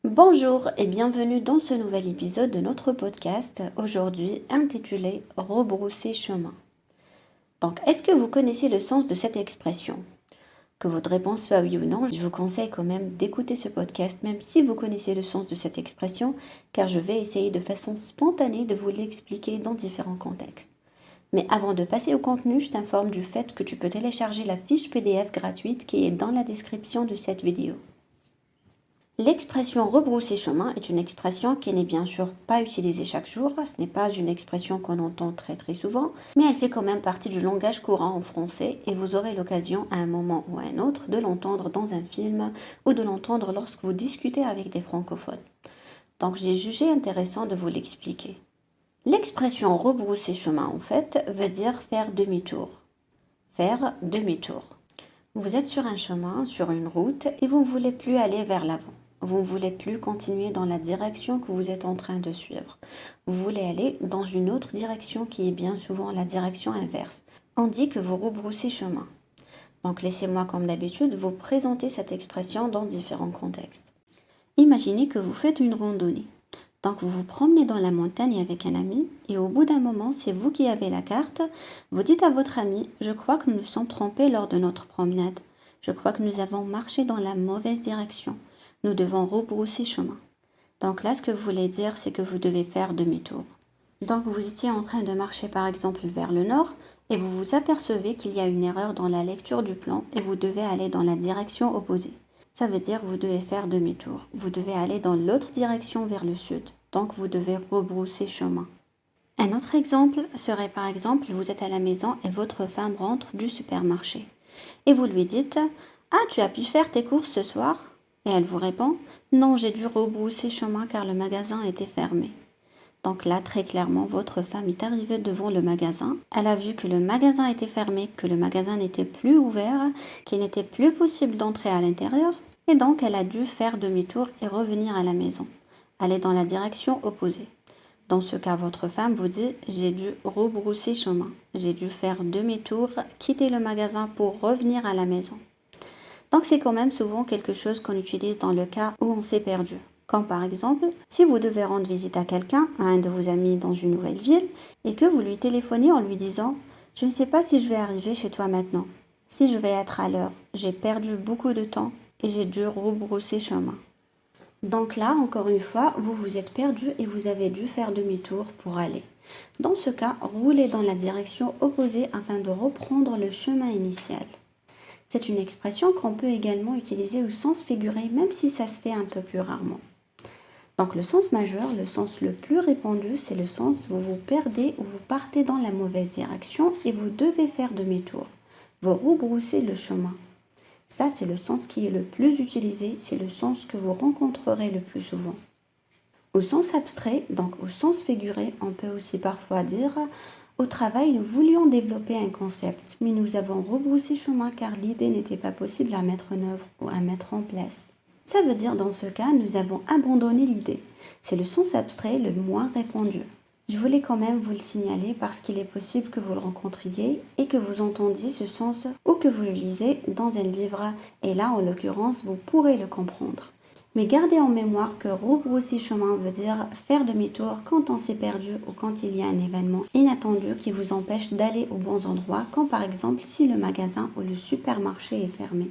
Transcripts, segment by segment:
Bonjour et bienvenue dans ce nouvel épisode de notre podcast, aujourd'hui intitulé Rebrousser chemin. Donc, est-ce que vous connaissez le sens de cette expression? Que votre réponse soit oui ou non, je vous conseille quand même d'écouter ce podcast, même si vous connaissez le sens de cette expression, car je vais essayer de façon spontanée de vous l'expliquer dans différents contextes. Mais avant de passer au contenu, je t'informe du fait que tu peux télécharger la fiche PDF gratuite qui est dans la description de cette vidéo. L'expression rebrousser chemin est une expression qui n'est bien sûr pas utilisée chaque jour, ce n'est pas une expression qu'on entend très souvent, mais elle fait quand même partie du langage courant en français et vous aurez l'occasion à un moment ou à un autre de l'entendre dans un film ou de l'entendre lorsque vous discutez avec des francophones. Donc j'ai jugé intéressant de vous l'expliquer. L'expression rebrousser chemin en fait veut dire faire demi-tour. Faire demi-tour. Vous êtes sur un chemin, sur une route et vous ne voulez plus aller vers l'avant. Vous ne voulez plus continuer dans la direction que vous êtes en train de suivre. Vous voulez aller dans une autre direction qui est bien souvent la direction inverse. On dit que vous rebroussez chemin. Donc laissez-moi comme d'habitude vous présenter cette expression dans différents contextes. Imaginez que vous faites une randonnée. Donc vous vous promenez dans la montagne avec un ami et au bout d'un moment, c'est vous qui avez la carte. Vous dites à votre ami, je crois que nous nous sommes trompés lors de notre promenade. Je crois que nous avons marché dans la mauvaise direction. Nous devons rebrousser chemin. Donc là, ce que vous voulez dire, c'est que vous devez faire demi-tour. Donc vous étiez en train de marcher par exemple vers le nord et vous vous apercevez qu'il y a une erreur dans la lecture du plan et vous devez aller dans la direction opposée. Ça veut dire que vous devez faire demi-tour. Vous devez aller dans l'autre direction vers le sud. Donc vous devez rebrousser chemin. Un autre exemple serait par exemple, vous êtes à la maison et votre femme rentre du supermarché. Et vous lui dites, ah, tu as pu faire tes courses ce soir? Et elle vous répond, non, j'ai dû rebrousser chemin car le magasin était fermé. Donc là, très clairement, votre femme est arrivée devant le magasin. Elle a vu que le magasin était fermé, que le magasin n'était plus ouvert, qu'il n'était plus possible d'entrer à l'intérieur. Et donc, elle a dû faire demi-tour et revenir à la maison. Aller dans la direction opposée. Dans ce cas, votre femme vous dit, j'ai dû rebrousser chemin. J'ai dû faire demi-tour, quitter le magasin pour revenir à la maison. Donc c'est quand même souvent quelque chose qu'on utilise dans le cas où on s'est perdu. Comme par exemple, si vous devez rendre visite à quelqu'un, à un de vos amis dans une nouvelle ville, et que vous lui téléphonez en lui disant « Je ne sais pas si je vais arriver chez toi maintenant. Si je vais être à l'heure, j'ai perdu beaucoup de temps et j'ai dû rebrousser chemin. » Donc là, encore une fois, vous vous êtes perdu et vous avez dû faire demi-tour pour aller. Dans ce cas, roulez dans la direction opposée afin de reprendre le chemin initial. C'est une expression qu'on peut également utiliser au sens figuré, même si ça se fait un peu plus rarement. Donc le sens majeur, le sens le plus répandu, c'est le sens où vous perdez ou vous partez dans la mauvaise direction et vous devez faire demi-tour. Vous rebroussez le chemin. Ça, c'est le sens qui est le plus utilisé, c'est le sens que vous rencontrerez le plus souvent. Au sens abstrait, donc au sens figuré, on peut aussi parfois dire au travail, nous voulions développer un concept, mais nous avons rebroussé chemin car l'idée n'était pas possible à mettre en œuvre ou à mettre en place. Ça veut dire dans ce cas, nous avons abandonné l'idée. C'est le sens abstrait le moins répandu. Je voulais quand même vous le signaler parce qu'il est possible que vous le rencontriez et que vous entendiez ce sens ou que vous le lisez dans un livre et là, en l'occurrence, vous pourrez le comprendre. Mais gardez en mémoire que rebrousser chemin veut dire faire demi-tour quand on s'est perdu ou quand il y a un événement inattendu qui vous empêche d'aller aux bons endroits, comme par exemple si le magasin ou le supermarché est fermé.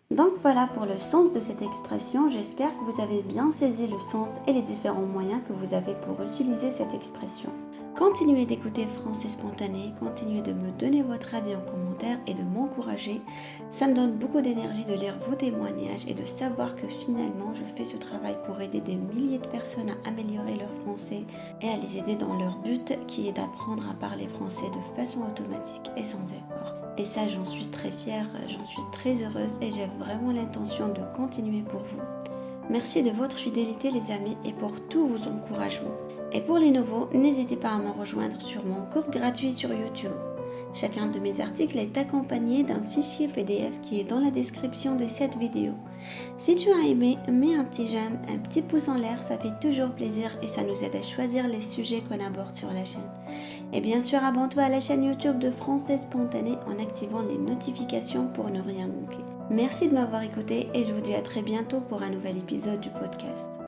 Donc voilà pour le sens de cette expression, j'espère que vous avez bien saisi le sens et les différents moyens que vous avez pour utiliser cette expression. Continuez d'écouter Français Spontané, continuez de me donner votre avis en commentaire et de m'encourager. Ça me donne beaucoup d'énergie de lire vos témoignages et de savoir que finalement je fais ce travail pour aider des milliers de personnes à améliorer leur français et à les aider dans leur but qui est d'apprendre à parler français de façon automatique et sans effort. Et ça, j'en suis très fière, j'en suis très heureuse et j'ai vraiment l'intention de continuer pour vous. Merci de votre fidélité les amis et pour tous vos encouragements. Et pour les nouveaux, n'hésitez pas à me rejoindre sur mon cours gratuit sur YouTube. Chacun de mes articles est accompagné d'un fichier PDF qui est dans la description de cette vidéo. Si tu as aimé, mets un petit j'aime, un petit pouce en l'air, ça fait toujours plaisir et ça nous aide à choisir les sujets qu'on aborde sur la chaîne. Et bien sûr, abonne-toi à la chaîne YouTube de Français Spontané en activant les notifications pour ne rien manquer. Merci de m'avoir écouté et je vous dis à très bientôt pour un nouvel épisode du podcast.